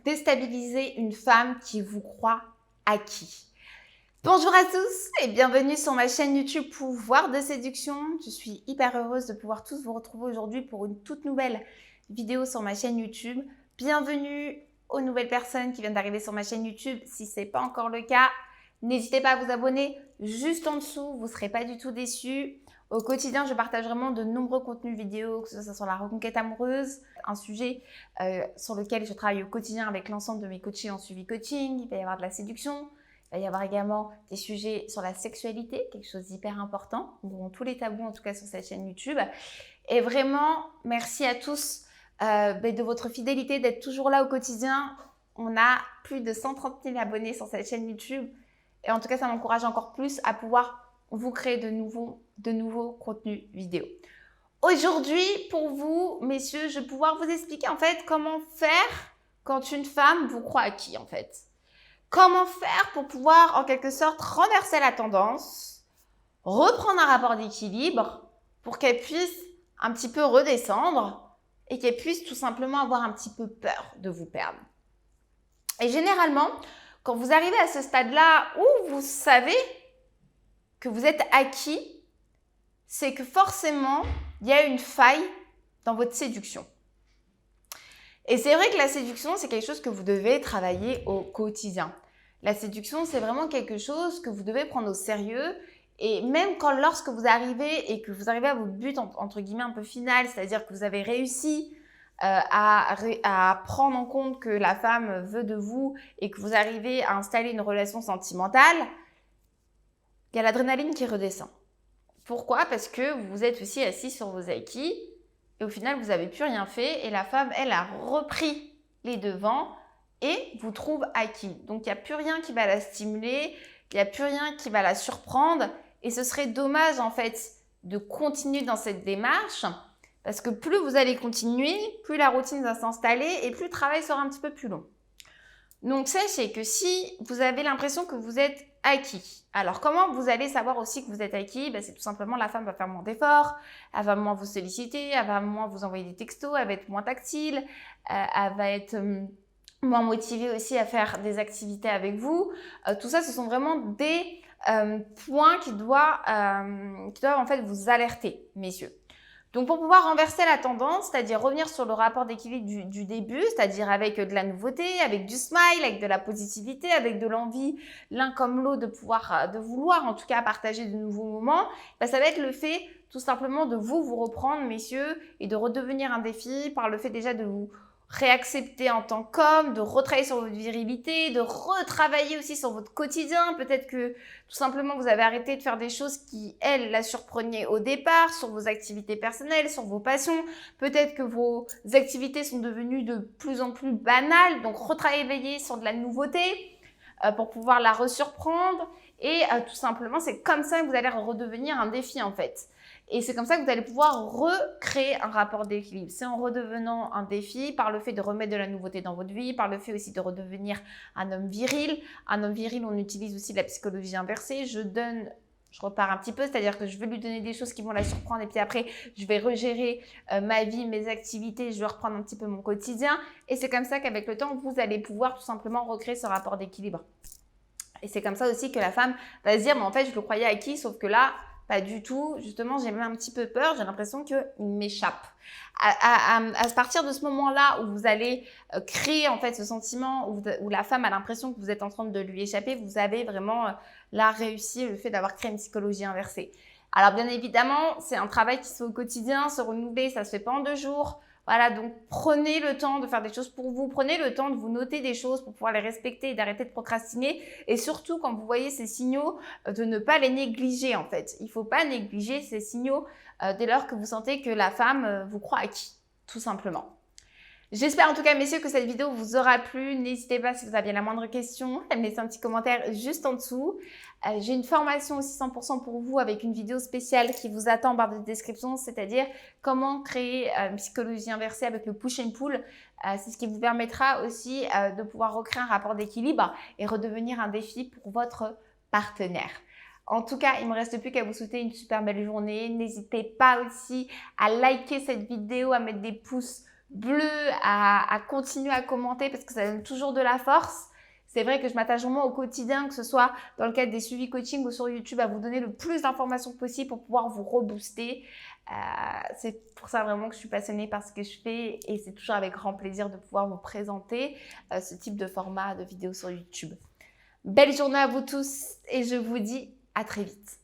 déstabiliser une femme qui vous croit acquis. Bonjour à tous et bienvenue sur ma chaîne YouTube Pouvoir de séduction. Je suis hyper heureuse de pouvoir tous vous retrouver aujourd'hui pour une toute nouvelle vidéo sur ma chaîne YouTube. Bienvenue aux nouvelles personnes qui viennent d'arriver sur ma chaîne YouTube. Si ce n'est pas encore le cas, n'hésitez pas à vous abonner juste en dessous, vous ne serez pas du tout déçus. Au quotidien, je partage vraiment de nombreux contenus vidéo, que ce soit sur la reconquête amoureuse, un sujet sur lequel je travaille au quotidien avec l'ensemble de mes coachés en suivi coaching. Il va y avoir de la séduction, il va y avoir également des sujets sur la sexualité, quelque chose d'hyper important. Nous aurons tous les tabous en tout cas sur cette chaîne YouTube. Et vraiment, merci à tous de votre fidélité, d'être toujours là au quotidien. On a plus de 130 000 abonnés sur cette chaîne YouTube. Et en tout cas, ça m'encourage encore plus à pouvoir vous créer de nouveaux contenus vidéo. Aujourd'hui, pour vous, messieurs, je vais pouvoir vous expliquer en fait comment faire quand une femme vous croit acquis en fait. Comment faire pour pouvoir en quelque sorte renverser la tendance, reprendre un rapport d'équilibre pour qu'elle puisse un petit peu redescendre et qu'elle puisse tout simplement avoir un petit peu peur de vous perdre. Et généralement, quand vous arrivez à ce stade-là où vous savez que vous êtes acquis, c'est que forcément, il y a une faille dans votre séduction. Et c'est vrai que la séduction, c'est quelque chose que vous devez travailler au quotidien. La séduction, c'est vraiment quelque chose que vous devez prendre au sérieux. Et même lorsque vous arrivez et que vous arrivez à votre but, entre guillemets, un peu final, c'est-à-dire que vous avez réussi à prendre en compte que la femme veut de vous et que vous arrivez à installer une relation sentimentale, il y a l'adrénaline qui redescend. Pourquoi? Parce que vous vous êtes aussi assis sur vos acquis et au final, vous n'avez plus rien fait et la femme, elle, a repris les devants et vous trouve acquis. Donc, il n'y a plus rien qui va la stimuler, il n'y a plus rien qui va la surprendre et ce serait dommage, en fait, de continuer dans cette démarche parce que plus vous allez continuer, plus la routine va s'installer et plus le travail sera un petit peu plus long. Donc, sachez que si vous avez l'impression que vous êtes acquis, alors comment vous allez savoir aussi que vous êtes acquis? C'est tout simplement la femme va faire moins d'efforts, elle va moins vous solliciter, elle va moins vous envoyer des textos, elle va être moins tactile, elle va être moins motivée aussi à faire des activités avec vous. Tout ça, ce sont vraiment des points qui doivent en fait vous alerter, messieurs. Donc, pour pouvoir renverser la tendance, c'est-à-dire revenir sur le rapport d'équilibre du début, c'est-à-dire avec de la nouveauté, avec du smile, avec de la positivité, avec de l'envie, l'un comme l'autre, de vouloir en tout cas partager de nouveaux moments, ça va être le fait tout simplement de vous reprendre, messieurs, et de redevenir un défi par le fait déjà de vous réaccepter en tant qu'homme, de retravailler sur votre virilité, de retravailler aussi sur votre quotidien. Peut-être que tout simplement vous avez arrêté de faire des choses qui, elles, la surprenaient au départ, sur vos activités personnelles, sur vos passions. Peut-être que vos activités sont devenues de plus en plus banales, donc retravailler sur de la nouveauté pour pouvoir la resurprendre. Et tout simplement, c'est comme ça que vous allez redevenir un défi en fait. Et c'est comme ça que vous allez pouvoir recréer un rapport d'équilibre. C'est en redevenant un défi, par le fait de remettre de la nouveauté dans votre vie, par le fait aussi de redevenir un homme viril. Un homme viril, on utilise aussi la psychologie inversée. Je repars un petit peu, c'est-à-dire que je vais lui donner des choses qui vont la surprendre et puis après, je vais regérer ma vie, mes activités, je vais reprendre un petit peu mon quotidien. Et c'est comme ça qu'avec le temps, vous allez pouvoir tout simplement recréer ce rapport d'équilibre. Et c'est comme ça aussi que la femme va se dire, mais en fait, je le croyais acquis, sauf que là, pas du tout. Justement, j'ai même un petit peu peur. J'ai l'impression qu'il m'échappe. À partir de ce moment-là où vous allez créer en fait ce sentiment où la femme a l'impression que vous êtes en train de lui échapper, vous avez vraiment là réussi le fait d'avoir créé une psychologie inversée. Alors bien évidemment, c'est un travail qui se fait au quotidien, se renouveler, ça se fait pas en 2 jours. Voilà, donc prenez le temps de faire des choses pour vous, prenez le temps de vous noter des choses pour pouvoir les respecter et d'arrêter de procrastiner. Et surtout, quand vous voyez ces signaux, de ne pas les négliger en fait. Il ne faut pas négliger ces signaux dès lors que vous sentez que la femme vous croit acquis, tout simplement. J'espère en tout cas, messieurs, que cette vidéo vous aura plu. N'hésitez pas si vous avez la moindre question à me laisser un petit commentaire juste en dessous. J'ai une formation aussi 100% pour vous avec une vidéo spéciale qui vous attend en barre de description, c'est-à-dire comment créer une psychologie inversée avec le push and pull. C'est ce qui vous permettra aussi de pouvoir recréer un rapport d'équilibre et redevenir un défi pour votre partenaire. En tout cas, il ne me reste plus qu'à vous souhaiter une super belle journée. N'hésitez pas aussi à liker cette vidéo, à mettre des pouces bleu à continuer à commenter parce que ça donne toujours de la force. C'est vrai que je m'attache vraiment au quotidien, que ce soit dans le cadre des suivis coaching ou sur YouTube, à vous donner le plus d'informations possible pour pouvoir vous rebooster. C'est pour ça vraiment que je suis passionnée par ce que je fais et c'est toujours avec grand plaisir de pouvoir vous présenter ce type de format de vidéo sur YouTube. Belle journée à vous tous et je vous dis à très vite.